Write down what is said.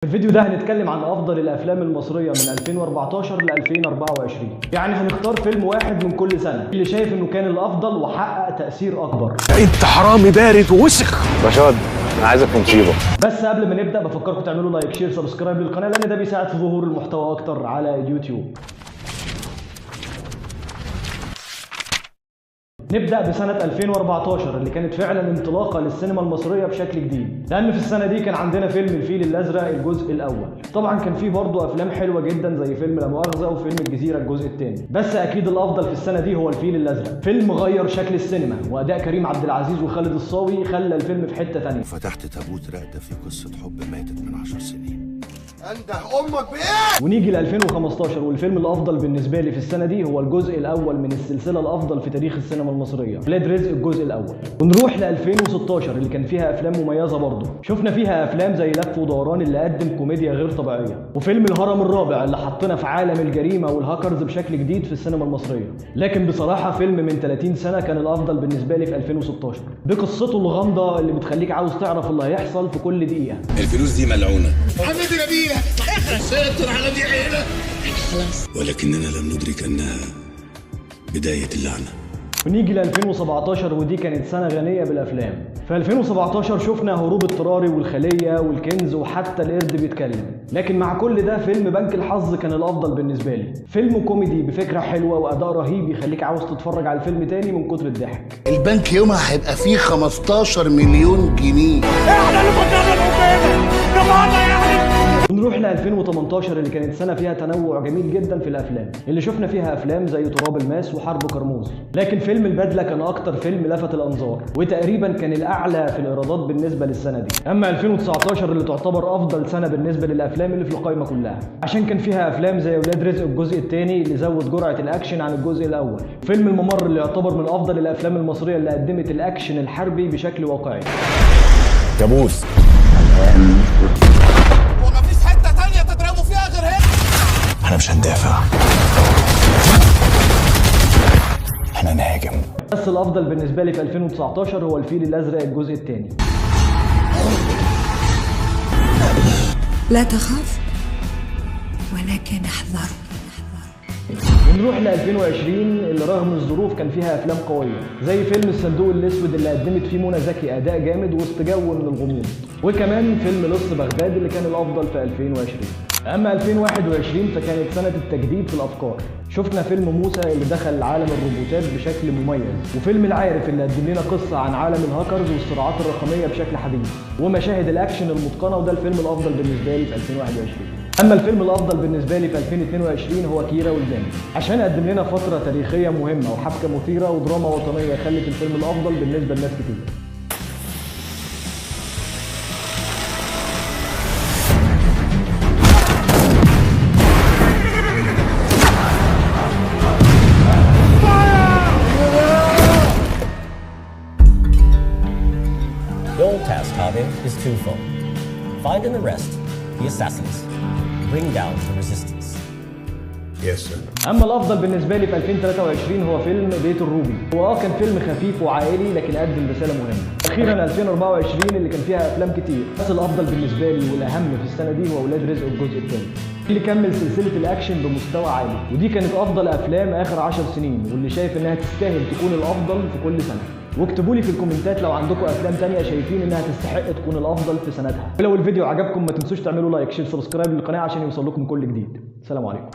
في الفيديو ده هنتكلم عن افضل الافلام المصريه من 2014 ل 2024. يعني هنختار فيلم واحد من كل سنه اللي شايف انه كان الافضل وحقق تاثير اكبر. انت حرامي بارد ووسخ. رشاد انا عايزك في مصيبه. بس قبل ما نبدا بفكركم تعملوا لايك شير سبسكرايب للقناه لان ده بيساعد في ظهور المحتوى اكتر على اليوتيوب. نبدأ بسنة 2014 اللي كانت فعلا انطلاقة للسينما المصرية بشكل جديد، لأن في السنة دي كان عندنا فيلم الفيل الأزرق الجزء الأول. طبعا كان فيه برضه أفلام حلوة جدا زي فيلم لا مؤاخذة وفيلم الجزيرة الجزء الثاني، بس أكيد الأفضل في السنة دي هو الفيل الأزرق. فيلم غير شكل السينما وأداء كريم عبد العزيز وخالد الصاوي خلى الفيلم في حتة تانية. فتحت تابوت راقدة في قصة حب ماتت من 10 سنين. انده امك بايه؟ ونيجي ل 2015 والفيلم الافضل بالنسبه لي في السنه دي هو الجزء الاول من السلسله الافضل في تاريخ السينما المصريه، ولاد رزق الجزء الاول. ونروح ل 2016 اللي كان فيها افلام مميزه برضه، شفنا فيها افلام زي لف ودوران اللي قدم كوميديا غير طبيعيه، وفيلم الهرم الرابع اللي حطنا في عالم الجريمه والهاكرز بشكل جديد في السينما المصريه. لكن بصراحه فيلم من 30 سنه كان الافضل بالنسبه لي في 2016 بقصته الغامضه اللي بتخليك عاوز تعرف اللي هيحصل في كل دقيقه. الفلوس دي ملعونه حمد نبيله سيطر على دي عيله خلاص، ولكننا لم ندرك انها بدايه اللعنه. ونيجي ل 2017 ودي كانت سنة غنية بالأفلام. في 2017 شفنا هروب اضطراري والخلية والكنز وحتى القرد بيتكلم. لكن مع كل ده فيلم بنك الحظ كان الأفضل بالنسبة لي. فيلم كوميدي بفكرة حلوة وأداء رهيب يخليك عاوز تتفرج على الفيلم تاني من كتر الضحك. البنك يومها هيبقى فيه 15 مليون جنيه. احنا اللي فكرنا الحكومة طبعا يعني. ونروح ل 2018 اللي كانت سنة فيها تنوع جميل جدا في الأفلام، اللي شفنا فيها أفلام زي تراب الماس وحرب كرموز. لكن فيلم البدلة كان أكتر فيلم لفت الأنظار، وتقريبا كان الأعلى في الإيرادات بالنسبة للسنة دي. أما 2019 اللي تعتبر أفضل سنة بالنسبة للأفلام اللي في القائمة كلها، عشان كان فيها أفلام زي ولاد رزق الجزء الثاني اللي زود جرعة الأكشن عن الجزء الأول، فيلم الممر اللي يعتبر من أفضل الأفلام المصرية اللي قدمت الأكشن الحربي بشكل واقعي. كابوس. ومفيش حته تانيه تضربوا فيها غير هنا. احنا مش هندافع، احنا نهاجم. بس الافضل بالنسبه لي في 2019 هو الفيل الازرق الجزء الثاني. لا تخاف ولكن احذر. ونروح ل 2020 اللي رغم الظروف كان فيها افلام قويه زي فيلم الصندوق الاسود اللي قدمت فيه منى زكي اداء جامد وسط جو من الغموض، وكمان فيلم لص بغداد اللي كان الافضل في 2020. اما 2021 فكانت سنه التجديد في الافكار، شفنا فيلم موسى اللي دخل عالم الروبوتات بشكل مميز، وفيلم العارف اللي قدم لنا قصه عن عالم الهاكرز والصراعات الرقميه بشكل حديث، ومشاهد الاكشن المتقنه، وده الفيلم الافضل بالنسبه لي في 2021. اما الفيلم الافضل بالنسبه لي في 2022 هو كيرة والجن، عشان قدم لنا فتره تاريخيه مهمه وحبكه مثيره ودراما وطنيه خلت الفيلم الافضل بالنسبه لناس كتير. The old task, Habe, is twofold. Find and arrest the assassins. Bring down the resistance. Yes sir. اما الافضل بالنسبه لي في 2023 هو فيلم بيت الروبي. هو كان فيلم خفيف وعائلي لكن قدم رساله مهمه. اخيرا 2024 اللي كان فيها افلام كتير، بس الافضل بالنسبه لي والاهم في السنه دي هو ولاد رزق الجزء الثاني اللي كمل سلسله الاكشن بمستوى عالي، ودي كانت افضل افلام اخر 10 سنين واللي شايف انها تستاهل تكون الافضل في كل سنه. واكتبوا لي في الكومنتات لو عندكم افلام تانية شايفين انها تستحق تكون الافضل في سنتها. ولو الفيديو عجبكم ما تنسوش تعملوا لايك شير سبسكرايب للقناه عشان يوصل لكم كل جديد. سلام عليكم.